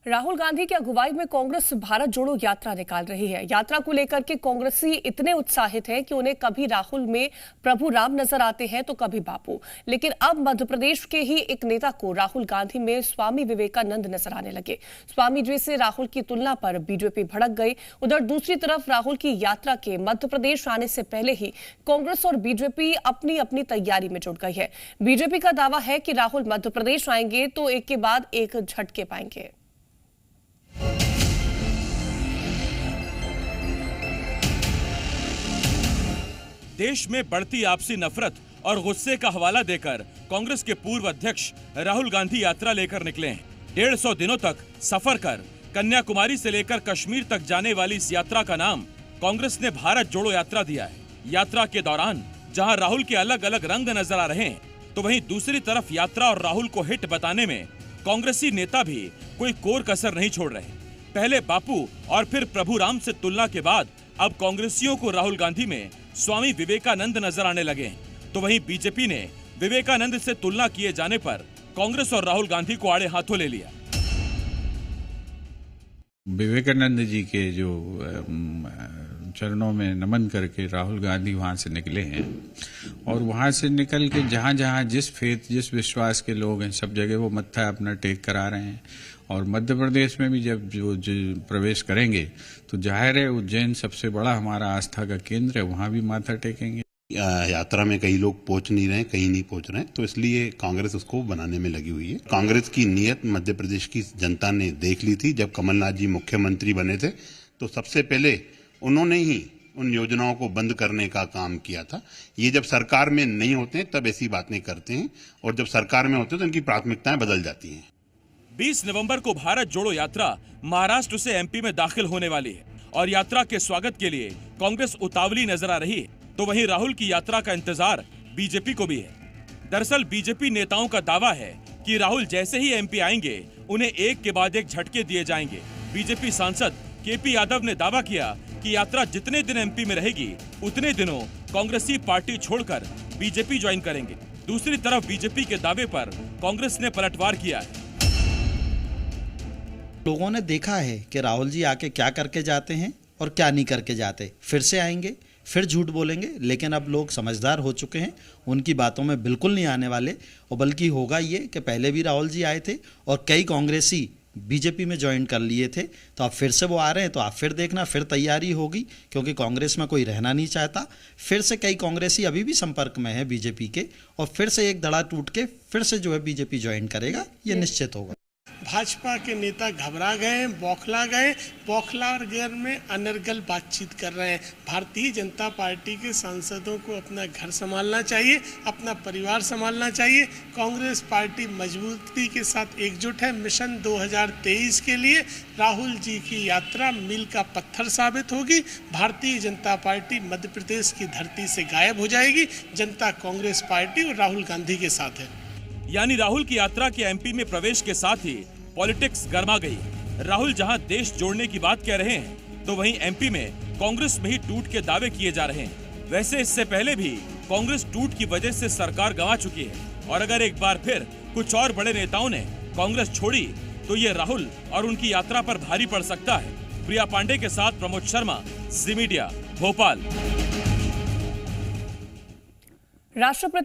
राहुल गांधी की अगुवाई में कांग्रेस भारत जोड़ो यात्रा निकाल रही है। यात्रा को लेकर के कांग्रेसी इतने उत्साहित हैं कि उन्हें कभी राहुल में प्रभु राम नजर आते हैं तो कभी बापू। लेकिन अब मध्य प्रदेश के ही एक नेता को राहुल गांधी में स्वामी विवेकानंद नजर आने लगे। स्वामी जी से राहुल की तुलना पर बीजेपी भड़क गई। उधर दूसरी तरफ राहुल की यात्रा के मध्य प्रदेश आने से पहले ही कांग्रेस और बीजेपी अपनी अपनी तैयारी में जुट गई है। बीजेपी का दावा है कि राहुल मध्य प्रदेश आएंगे तो एक के बाद एक झटके पाएंगे। देश में बढ़ती आपसी नफरत और गुस्से का हवाला देकर कांग्रेस के पूर्व अध्यक्ष राहुल गांधी यात्रा लेकर निकले हैं। 150 दिनों तक सफर कर कन्याकुमारी से लेकर कश्मीर तक जाने वाली इस यात्रा का नाम कांग्रेस ने भारत जोड़ो यात्रा दिया है। यात्रा के दौरान जहां राहुल के अलग अलग रंग नजर आ रहे हैं, तो वहीं दूसरी तरफ यात्रा और राहुल को हिट बताने में कांग्रेसी नेता भी कोई कोर कसर नहीं छोड़ रहे। पहले बापू और फिर प्रभु राम से तुलना के बाद अब कांग्रेसियों को राहुल गांधी में स्वामी विवेकानंद नजर आने लगे हैं। तो वहीं बीजेपी ने विवेकानंद से तुलना किए जाने पर कांग्रेस और राहुल गांधी को आड़े हाथों ले लिया। विवेकानंद जी के जो चरणों में नमन करके राहुल गांधी वहां से निकले हैं और वहां से निकल के जहां जहां जिस फेथ जिस विश्वास के लोग हैं सब जगह वो मत्था अपना टेक करा रहे हैं। और मध्य प्रदेश में भी जब जो प्रवेश करेंगे तो जाहिर है उज्जैन सबसे बड़ा हमारा आस्था का केंद्र है, वहां भी माथा टेकेंगे। यात्रा में कई लोग पहुंच नहीं रहे, कहीं नहीं पहुंच रहे, तो इसलिए कांग्रेस उसको बनाने में लगी हुई है। कांग्रेस की नीयत मध्य प्रदेश की जनता ने देख ली थी। जब कमलनाथ जी मुख्यमंत्री बने थे तो सबसे पहले उन्होंने ही उन योजनाओं को बंद करने का काम किया था। ये जब सरकार में नहीं होते तब ऐसी बातें करते हैं और जब सरकार में होते तो उनकी प्राथमिकताएं बदल जाती हैं। 20 नवंबर को भारत जोड़ो यात्रा महाराष्ट्र से एमपी में दाखिल होने वाली है और यात्रा के स्वागत के लिए कांग्रेस उतावली नजर आ रही है। तो वहीं राहुल की यात्रा का इंतजार बीजेपी को भी है। दरअसल बीजेपी नेताओं का दावा है कि राहुल जैसे ही एमपी आएंगे उन्हें एक के बाद एक झटके दिए जाएंगे। बीजेपी सांसद केपी यादव ने दावा किया कि यात्रा जितने दिन एमपी में रहेगी उतने दिनों कांग्रेसी पार्टी छोड़कर बीजेपी ज्वाइन करेंगे। दूसरी तरफ बीजेपी के दावे पर कांग्रेस ने पलटवार किया है। लोगों ने देखा है कि राहुल जी आके क्या करके जाते हैं और क्या नहीं करके जाते। फिर से आएंगे, फिर झूठ बोलेंगे, लेकिन अब लोग समझदार हो चुके हैं, उनकी बातों में बिल्कुल नहीं आने वाले। और बल्कि होगा ये कि पहले भी राहुल जी आए थे और कई कांग्रेसी बीजेपी में ज्वाइन कर लिए थे, तो अब फिर से वो आ रहे हैं, तो आप फिर देखना, फिर तैयारी होगी, क्योंकि कांग्रेस में कोई रहना नहीं चाहता। फिर से कई कांग्रेसी अभी भी संपर्क में है बीजेपी के, और फिर से एक धड़ा टूट के फिर से जो है बीजेपी ज्वाइन करेगा, ये निश्चित होगा। भाजपा के नेता घबरा गए, बौखला गैर में अनर्गल बातचीत कर रहे हैं। भारतीय जनता पार्टी के सांसदों को अपना घर संभालना चाहिए, अपना परिवार संभालना चाहिए। कांग्रेस पार्टी मजबूती के साथ एकजुट है। मिशन 2023 के लिए राहुल जी की यात्रा मील का पत्थर साबित होगी। भारतीय जनता पार्टी मध्य प्रदेश की धरती से गायब हो जाएगी। जनता कांग्रेस पार्टी और राहुल गांधी के साथ है। यानी राहुल की यात्रा के एमपी में प्रवेश के साथ ही पॉलिटिक्स गर्मा गई। राहुल जहां देश जोड़ने की बात कह रहे हैं, तो वहीं एमपी में कांग्रेस में ही टूट के दावे किए जा रहे हैं। वैसे इससे पहले भी कांग्रेस टूट की वजह से सरकार गंवा चुकी है, और अगर एक बार फिर कुछ और बड़े नेताओं ने कांग्रेस छोड़ी तो ये राहुल और उनकी यात्रा पर भारी पड़ सकता है। प्रिया पांडे के साथ प्रमोद शर्मा, जी मीडिया, भोपाल। राष्ट्रपति